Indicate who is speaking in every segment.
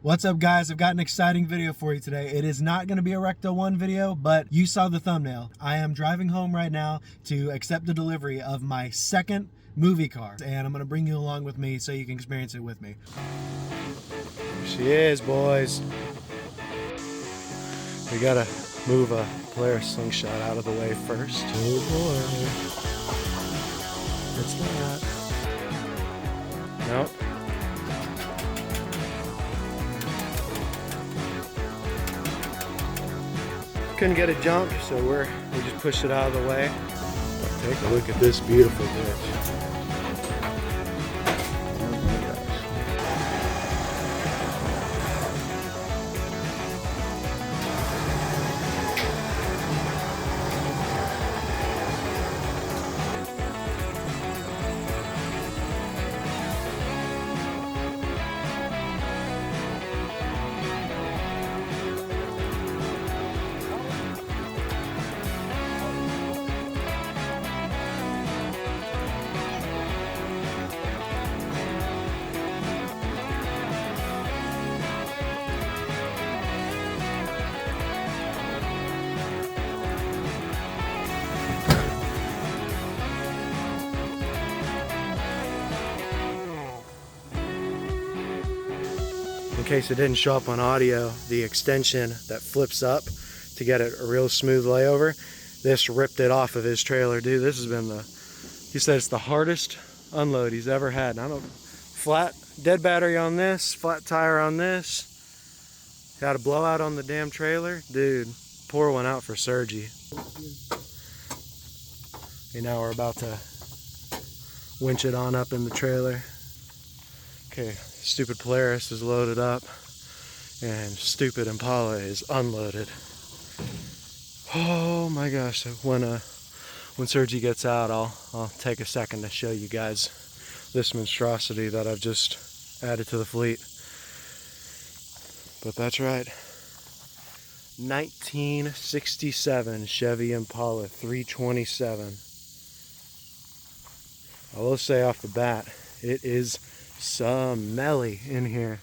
Speaker 1: What's up, guys? I've got an exciting video for you today. It is not going to be a Recto 1 video, but you saw the thumbnail. I am driving home right now to accept the delivery of my second movie car, and I'm going to bring you along with me so you can experience it with me. Here she is, boys. We got to move a Polaris slingshot out of the way first. Oh boy. It's that. Nope. Couldn't get a jump, so we just pushed it out of the way. Take a look at this beautiful ditch. In case it didn't show up on audio, the extension that flips up to get it a real smooth layover, this ripped it off of his trailer. Dude, this has been he said it's the hardest unload he's ever had. And I don't, flat dead battery on this, flat tire on this, got a blowout on the damn trailer. Dude, pour one out for Sergi. Okay, now we're about to winch it on up in the trailer. Okay, stupid Polaris is loaded up and stupid Impala is unloaded. Oh my gosh, when Sergi gets out, I'll take a second to show you guys this monstrosity that I've just added to the fleet. But that's right, 1967 Chevy Impala 327. I will say off the bat, it is smelly in here,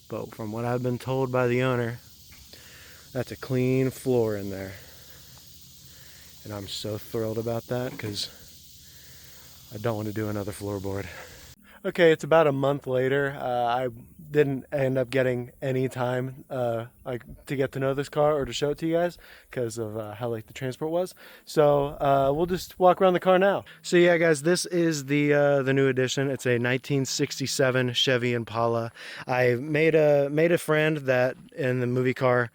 Speaker 1: but from what I've been told by the owner, that's a clean floor in there, and I'm so thrilled about that because I don't want to do another floorboard. Okay, it's about a month later. I didn't end up getting any time like to get to know this car or to show it to you guys because of how late the transport was. So we'll just walk around the car now. So yeah, guys, this is the new edition. It's a 1967 Chevy Impala. I made a friend that in the movie car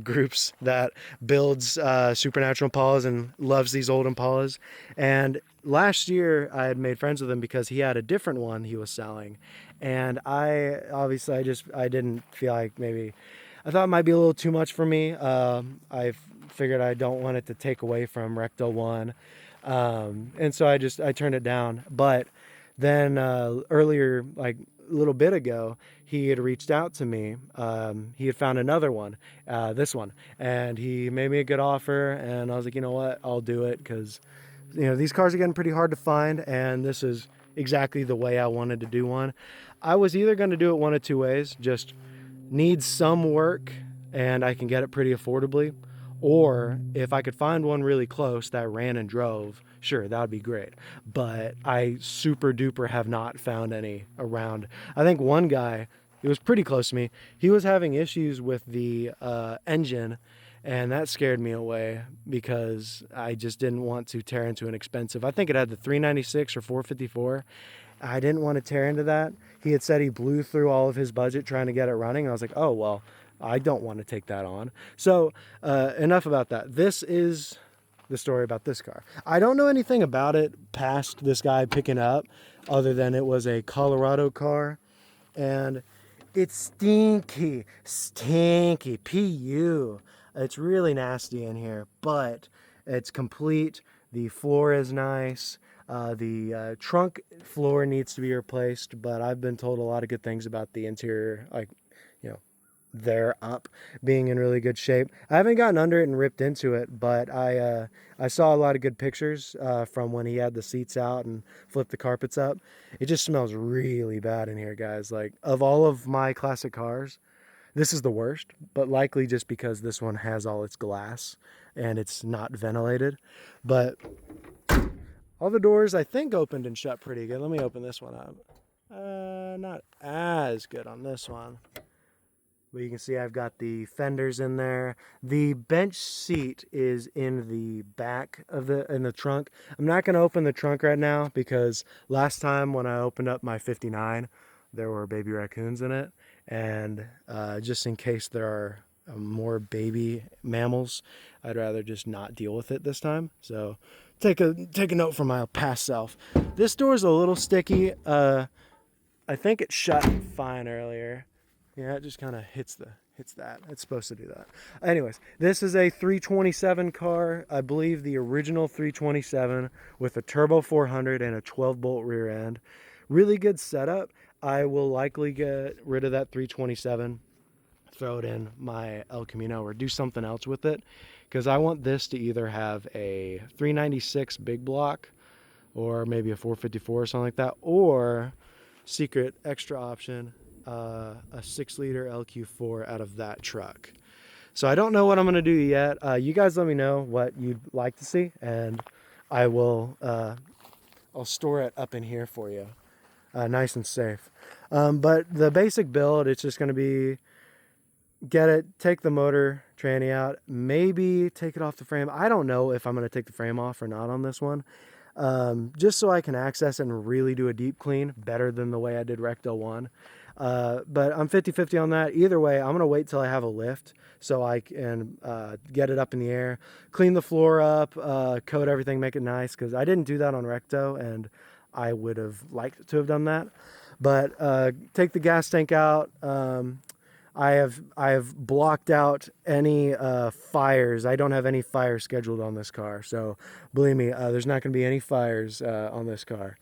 Speaker 1: groups that builds supernatural Impalas and loves these old Impalas. And last year I had made friends with him because he had a different one he was selling, and I didn't feel like, maybe I thought it might be a little too much for me. I figured I don't want it to take away from Recto 1, and so I turned it down. But then earlier, like a little bit ago, he had reached out to me. He had found another one, this one, and he made me a good offer, and I was like, you know what, I'll do it, because these cars are getting pretty hard to find, and this is exactly the way I wanted to do one. I was either going to do it one of two ways: just needs some work and I can get it pretty affordably, or if I could find one really close that ran and drove, sure, that would be great. But I super duper have not found any around. I think one guy, it was pretty close to me, he was having issues with the engine, and that scared me away because I just didn't want to tear into an expensive, I think it had the 396 or 454. I didn't want to tear into that. He had said he blew through all of his budget trying to get it running. And I was like, oh, well, I don't want to take that on. So enough about that. This is the story about this car. I don't know anything about it past this guy picking up, other than it was a Colorado car. And it's stinky, PU. It's really nasty in here, but it's complete. The floor is nice. The trunk floor needs to be replaced, but I've been told a lot of good things about the interior, like, they're up, being in really good shape. I haven't gotten under it and ripped into it, but I saw a lot of good pictures from when he had the seats out and flipped the carpets up. It just smells really bad in here, guys. Like, of all of my classic cars, This is the worst, but likely just because this one has all its glass and it's not ventilated. But all the doors I think opened and shut pretty good. Let me open this one up. Not as good on this one. But you can see I've got the fenders in there. The bench seat is in the back of in the trunk. I'm not going to open the trunk right now because last time when I opened up my 59, there were baby raccoons in it. And just in case there are more baby mammals, I'd rather just not deal with it this time. So take a note from my past self. This door is a little sticky. I think it shut fine earlier. Yeah, it just kind of hits that. It's supposed to do that. Anyways, this is a 327 car. I believe the original 327 with a turbo 400 and a 12-bolt rear end. Really good setup. I will likely get rid of that 327, throw it in my El Camino or do something else with it because I want this to either have a 396 big block or maybe a 454 or something like that, or secret extra option, a 6-liter LQ4 out of that truck. So I don't know what I'm going to do yet. You guys let me know what you'd like to see, and I will I'll store it up in here for you, nice and safe. But the basic build, it's just going to be take the motor tranny out, maybe take it off the frame. I don't know if I'm going to take the frame off or not on this one. Just so I can access it and really do a deep clean better than the way I did Recto 1. But I'm 50-50 on that. Either way, I'm going to wait till I have a lift so I can get it up in the air, clean the floor up, coat everything, make it nice, because I didn't do that on Recto, and I would have liked to have done that. But take the gas tank out. I have blocked out any fires. I don't have any fires scheduled on this car, so believe me, there's not going to be any fires on this car.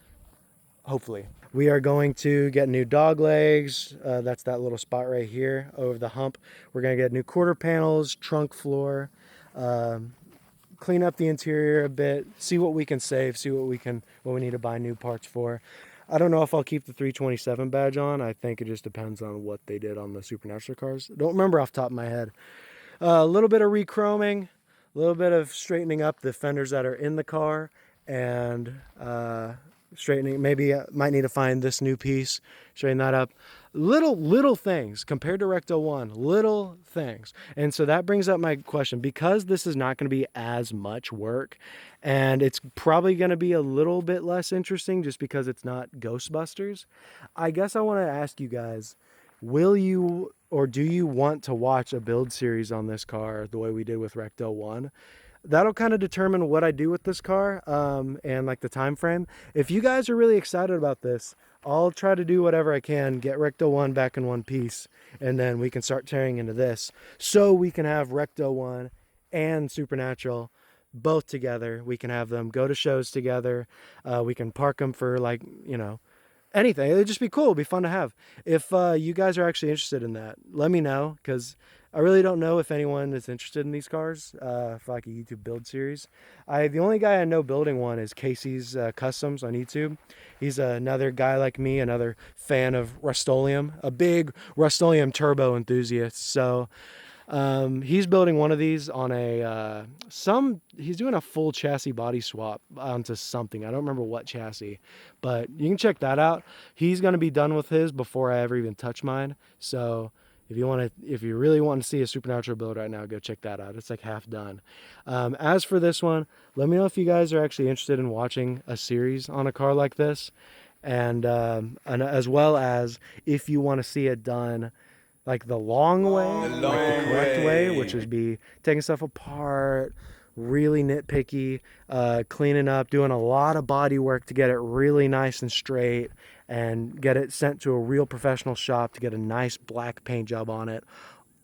Speaker 1: Hopefully, we are going to get new dog legs. That's that little spot right here over the hump. We're going to get new quarter panels, trunk floor, clean up the interior a bit, see what we can save, see what we need to buy new parts for. I don't know if I'll keep the 327 badge on. I think it just depends on what they did on the Supernatural cars. Don't remember off the top of my head. A little bit of re-chroming, a little bit of straightening up the fenders that are in the car, and straightening, maybe I might need to find this new piece, straighten that up. Little things compared to Recto 1, little things. And so that brings up my question, because this is not going to be as much work, and it's probably going to be a little bit less interesting just because it's not Ghostbusters. I guess I want to ask you guys, will you or do you want to watch a build series on this car the way we did with Recto 1? That'll kind of determine what I do with this car, and like the time frame. If you guys are really excited about this, I'll try to do whatever I can, get Recto 1 back in one piece, and then we can start tearing into this so we can have Recto 1 and Supernatural both together. We can have them go to shows together. We can park them for, like, anything. It'd just be cool. It'd be fun to have. If you guys are actually interested in that, let me know, because I really don't know if anyone is interested in these cars for like a YouTube build series. The only guy I know building one is Casey's Customs on YouTube. He's another guy like me, another fan of Rust-Oleum, a big Rust-Oleum turbo enthusiast. So he's building one of these on he's doing a full chassis body swap onto something. I don't remember what chassis, but you can check that out. He's going to be done with his before I ever even touch mine. So if you really want to see a Supernatural build right now, go check that out. It's like half done. As for this one, let me know if you guys are actually interested in watching a series on a car like this, and as well as if you want to see it done like the long way, like the correct way, which would be taking stuff apart, really nitpicky, cleaning up, doing a lot of body work to get it really nice and straight, and get it sent to a real professional shop to get a nice black paint job on it.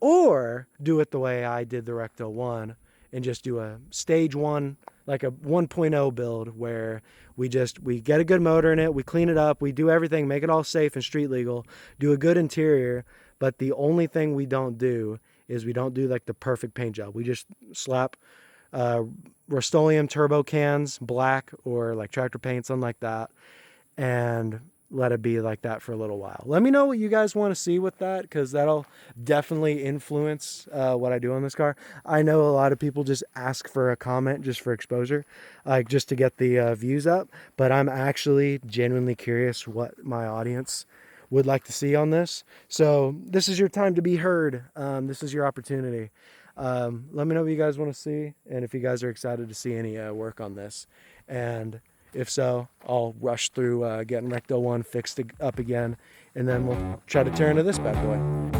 Speaker 1: Or do it the way I did the Recto 1 and just do a stage 1, like a 1.0 build, where we get a good motor in it, we clean it up, we do everything, make it all safe and street legal, do a good interior. But the only thing we don't do is we don't do like the perfect paint job. We just slap Rust-Oleum turbo cans, black, or like tractor paint, something like that, and let it be like that for a little while. Let me know what you guys want to see with that, because that'll definitely influence what I do on this car. I know a lot of people just ask for a comment just for exposure, like just to get the views up, but I'm actually genuinely curious what my audience would like to see on this. So this is your time to be heard. This is your opportunity. Let me know what you guys want to see, and if you guys are excited to see any work on this. And if so, I'll rush through getting Recto 1 fixed up again, and then we'll try to tear into this bad boy.